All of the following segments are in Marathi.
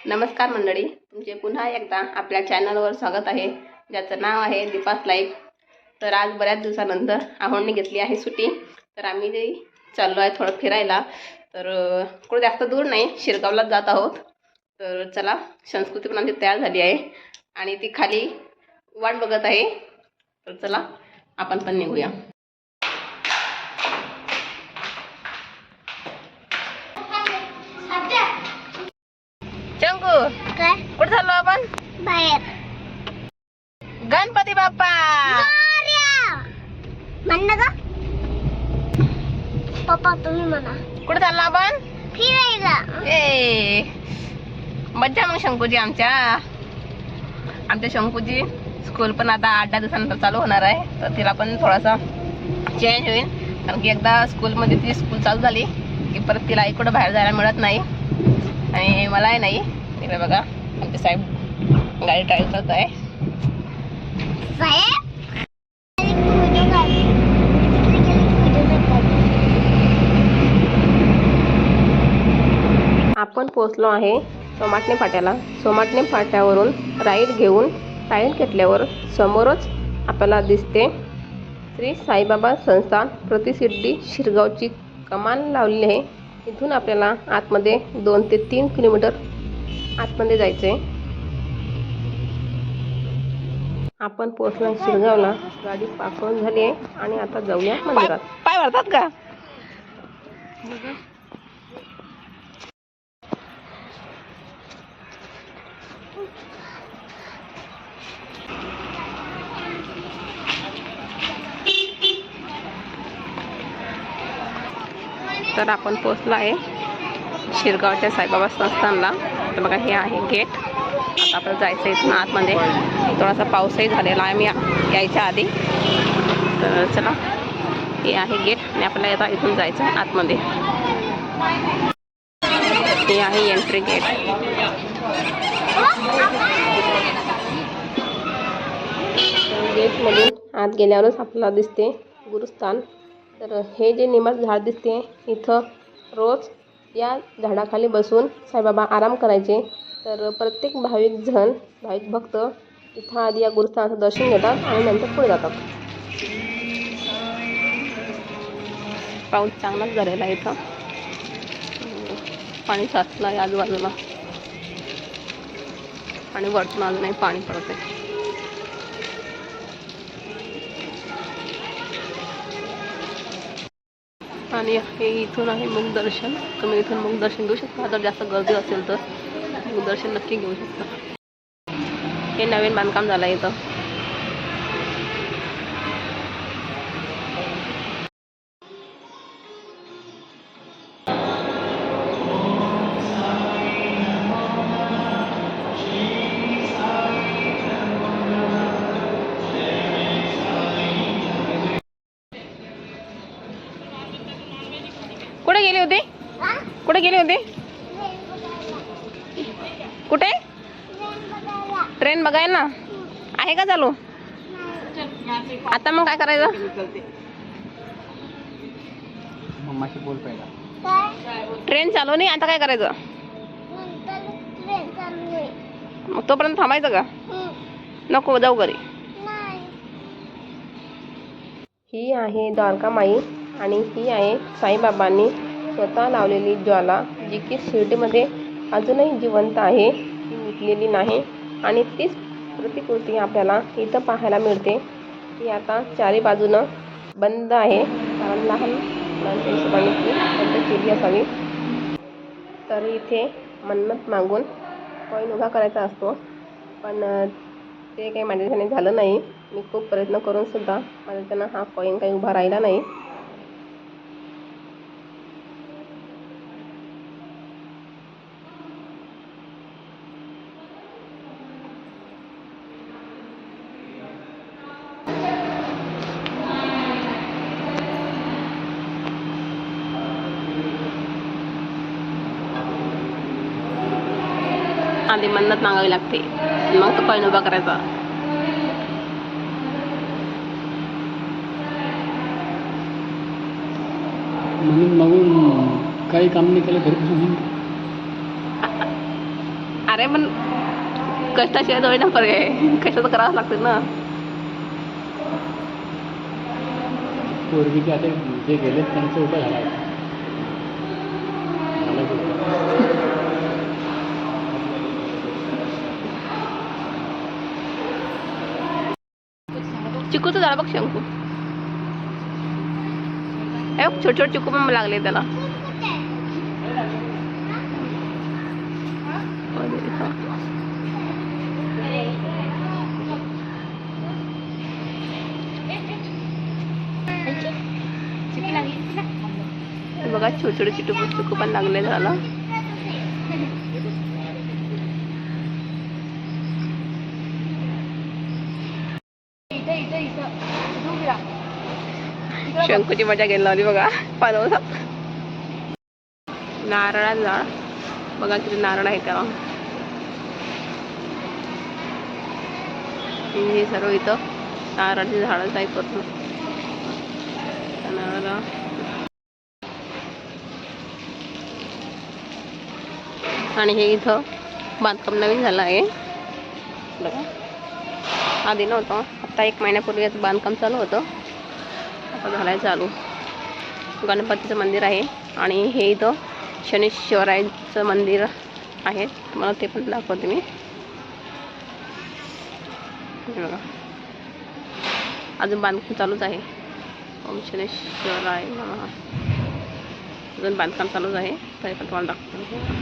नमस्कार मंडळी, तुमचे पुन्हा एकदा आपल्या चॅनलवर स्वागत आहे, ज्याचं नाव आहे दीपास लाईफ। तर आज बऱ्याच दिवसानंतर आहोंनी घेतली आहे सुट्टी, तर आम्ही चाललो आहे थोडं फिरायला। तर कुठे जास्त दूर नाही, शिरगावलाच जात आहोत। तर चला, संस्कृती पण आमची तयार झाली आहे आणि ती खाली वाट बघत आहे। तर चला आपण पण निघूया। चंकू काय कुठे चाललो आपण? बाहेर गणपती बाप्पा म्हणणं का पप्पा? तुम्ही म्हणा कुठे चाललो आपण? फिरायला। ए मज्जा मग शंकूजी आमच्या शंकूची स्कूल पण आता 8-10 दिवसानंतर चालू होणार आहे। तर तिला पण थोडासा चेंज होईल, कारण की एकदा स्कूलमध्ये ती स्कूल चालू झाली की परत तिला इकडं बाहेर जायला मिळत नाही आणि मलाही नाही। इकडे बघा आमचे साहेब गाडी ड्राईव्ह करत आहे। साहेब आपण पोहोचलो आहे सोमाटणे फाट्याला। सोमाटणे फाट्यावरून राईड घेऊन राईड घेतल्यावर समोरच आपल्याला दिसते श्री साईबाबा संस्थान प्रतिसिद्धी शिरगावची कमान लावलेली आहे। इथून आपल्याला आतमध्ये 2 ते 3 किलोमीटर आतमध्ये जायचं आहे। आपण पोहोचलो शिरगावला, गाडी पार्क झाली आहे आणि आता जाऊया मंदिरात। पाय भरतात का? तर आपण पोहोचलो आहे शिरगावच्या साईबाबा संस्थानला। तर बघा हे आहे गेट। आता आपल्याला जायचं इथून आतमध्ये। थोडासा पाऊसही झालेला आहे मी यायच्या आधी। तर चला, हे आहे गेट आणि आपल्याला आता इथून जायचं आहे आतमध्ये। हे आहे एंट्री गेट। गेटमधून आत गेल्यावरच आपल्याला दिसते गुरुस्थान। तर हे जे निंबाचं झाड दिसते, इथं रोज या झाडाखाली बसून साईबाबा आराम करायचे। तर प्रत्येक भाविक भक्त इथं आधी या गुरुस्थानाचं दर्शन घेतात आणि नंतर पुढे जातात। पाऊस चांगलाच झालेला आहे इथं, पाणी साचलं आहे आजूबाजूला आणि वरतून अजूनही पाणी पडत आहे। आणि हे इथून आहे मुखदर्शन। तुम्ही इथून मुखदर्शन घेऊ शकता। जर जास्त गर्दी असेल तर मुखदर्शन नक्की घेऊ शकता। हे नवीन बांधकाम झालं आहे इथं। कुठे गेली होती? कुठे गेली होती? कुठे? ट्रेन बघायला आहे का चालू? आता मग काय करायचं? मम्माशी बोल पहिला। ट्रेन चालू नाही, आता काय करायचं? मग तोपर्यंत थांबायचं का? नको, जाऊ घरी। ही आहे द्वारकामाई आणि ही आहे साईबाबांनी स्वतः लावलेली ज्वाला, जी की शिर्डीमध्ये अजूनही जिवंत आहे, ती मिटलेली नाही। आणि तीच प्रतिकृती आपल्याला इथं पाहायला मिळते। ती आता चारी बाजूनं बंद आहे, कारण लहान मुलांच्या हिशोबाने ती बंद केली असावी। तर इथे मन्नत मागून कॉईन उभा करायचा असतो, पण ते काही माझ्याच्याने झालं नाही। मी खूप प्रयत्न करून सुद्धा माझ्याच्यानं हा कॉईन काही उभा राहिला नाही। आधी मन्नत मागावी लागते, मग तो कॉईन उभा करायचा। म्हणून काही काम नाही केलं घरी बसून अरे पण कष्टाशिवाय थोडी ना पर्याय, कष्ट तर करावंच लागते ना. पूर्वीचे आता जे गेले त्यांचं उभं झाला होता. चिकूचं झाड बघ शंकू. हे बघ छोटे छोटे चिकू पण लागले त्याला. बघा छोटे छोटे चिकू पण लागले झाला. शंकूची मजा घ्यायला लावली बघा पानवसा. नारळाचं झाड बघा किती नारळ आहे त्याला. हे सर्व इथं नारळाची झाडच आहे पूर्ण. नारळ आणि हे इथं बांधकाम नवीन झालं आहे बघा. आधी नव्हतं, आता 1 महिन्यापूर्वी याचं बांधकाम चालू होतं, आता झालंय चालू. गणपतीचं मंदिर आहे आणि हे इथं शनीश्वराचं मंदिर आहे. तुम्हाला ते पण दाखवते मी. बघा अजून बांधकाम चालूच आहे. ओम शनीश्वराय नमः. अजून बांधकाम चालूच आहे, तरी पण तुम्हाला दाखवते.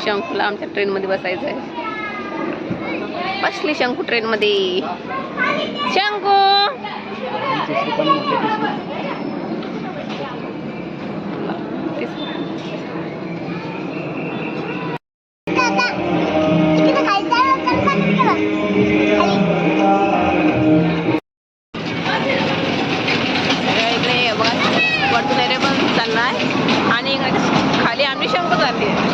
शंकूला आमच्या ट्रेनमध्ये बसायचं आहे. बसली शंकू ट्रेनमध्ये. शंकू इकडे बघा वरतून एरिया पण चाललाय आणि इकडे खाली आम्ही शंकू चालली आहे.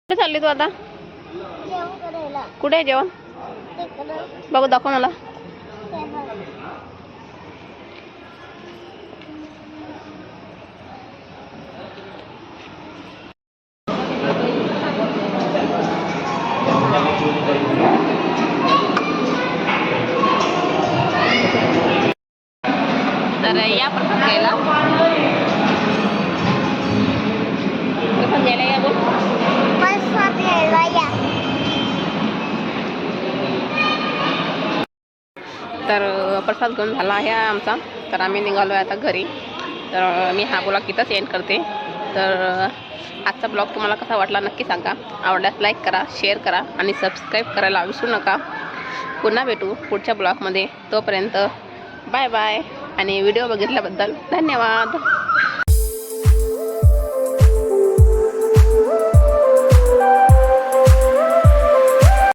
कुठे चालली तू आता? कुठे आहे जेवण? बघू दाखव मला. तर या प्रसाद घ्यायला या बोल. तर प्रसाद घेऊन झाला आहे आमचा. तर आम्ही निघालो आहे आता घरी. तर मी हा ब्लॉग इथंच एंड करते. तर आजचा ब्लॉग तुम्हाला कसा वाटला नक्की सांगा. आवडल्यास लाईक करा, शेअर करा आणि सबस्क्राईब करायला विसरू नका. पुन्हा भेटू पुढच्या ब्लॉगमध्ये. तोपर्यंत बाय बाय आणि व्हिडिओ बघितल्याबद्दल धन्यवाद.